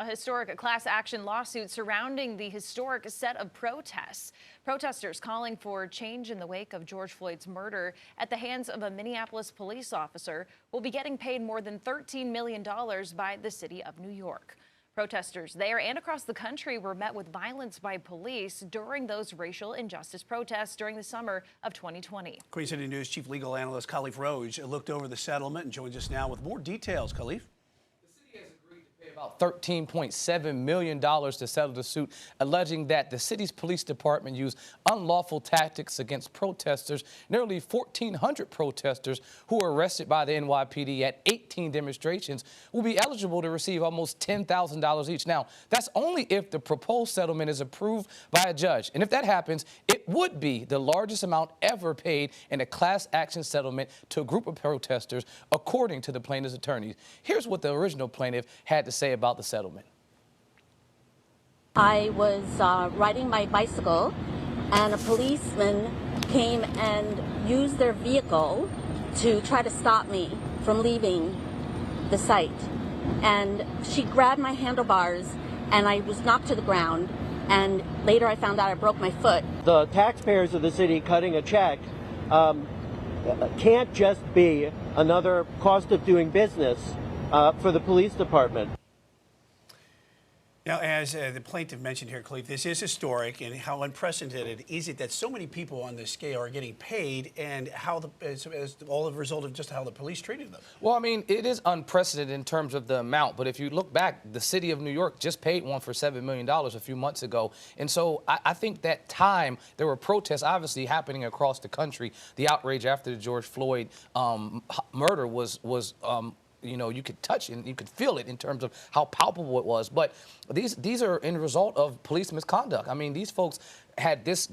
A historic class action lawsuit surrounding the historic set of protests. Protesters calling for change in the wake of George Floyd's murder at the hands of a Minneapolis police officer will be getting paid more than $13 million by the city of New York. Protesters there and across the country were met with violence by police during those racial injustice protests during the summer of 2020. Queen City News Chief Legal Analyst Khalif Roj looked over the settlement and joins us now with more details. Khalif? About $13.7 million to settle the suit, alleging that the city's police department used unlawful tactics against protesters. Nearly 1,400 protesters who were arrested by the NYPD at 18 demonstrations will be eligible to receive almost $10,000 each. Now, that's only if the proposed settlement is approved by a judge. And if that happens, it would be the largest amount ever paid in a class action settlement to a group of protesters, according to the plaintiff's attorneys. Here's what the original plaintiff had to say about the settlement. I was riding my bicycle and a policeman came and used their vehicle to try to stop me from leaving the site. And she grabbed my handlebars and I was knocked to the ground, and later I found out I broke my foot. The taxpayers of the city cutting a check can't just be another cost of doing business for the police department. Now, as the plaintiff mentioned here, Khalif, this is historic, and how unprecedented is it that so many people on this scale are getting paid, and how as all a result of just how the police treated them? Well, I mean, it is unprecedented in terms of the amount, but if you look back, the city of New York just paid one for $7 million a few months ago. And so I think that time there were protests obviously happening across the country. The outrage after the George Floyd murder was you know, you could touch it and you could feel it in terms of how palpable it was. But these are in result of police misconduct. I mean, these folks had this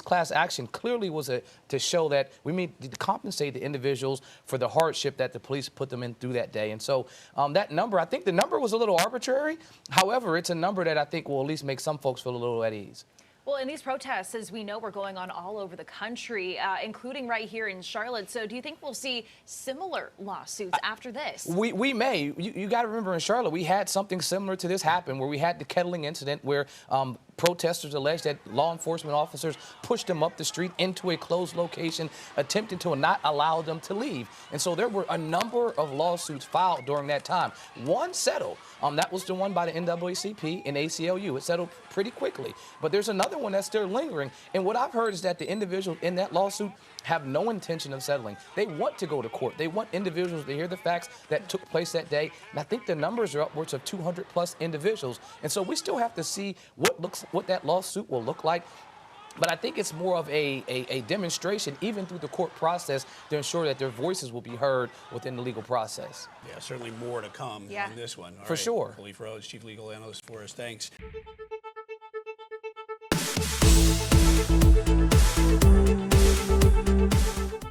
class action clearly was to show that we need to compensate the individuals for the hardship that the police put them in through that day. And so that number, I think the number was a little arbitrary. However, it's a number that I think will at least make some folks feel a little at ease. Well, and these protests, as we know, were going on all over the country, including right here in Charlotte. So do you think we'll see similar lawsuits after this? We may. You got to remember, in Charlotte, we had something similar to this happen, where we had the kettling incident where protesters alleged that law enforcement officers pushed them up the street into a closed location, attempting to not allow them to leave. And so there were a number of lawsuits filed during that time. One settled. That was the one by the NAACP and ACLU. It settled pretty quickly. But there's another one that's still lingering. And what I've heard is that the individuals in that lawsuit have no intention of settling. They want to go to court. They want individuals to hear the facts that took place that day. And I think the numbers are upwards of 200 plus individuals. And so we still have to see what that lawsuit will look like. But I think it's more of a demonstration, even through the court process, to ensure that their voices will be heard within the legal process. Yeah, certainly more to come on this one. For sure. Khalif Roj, Chief Legal Analyst for us. Thanks.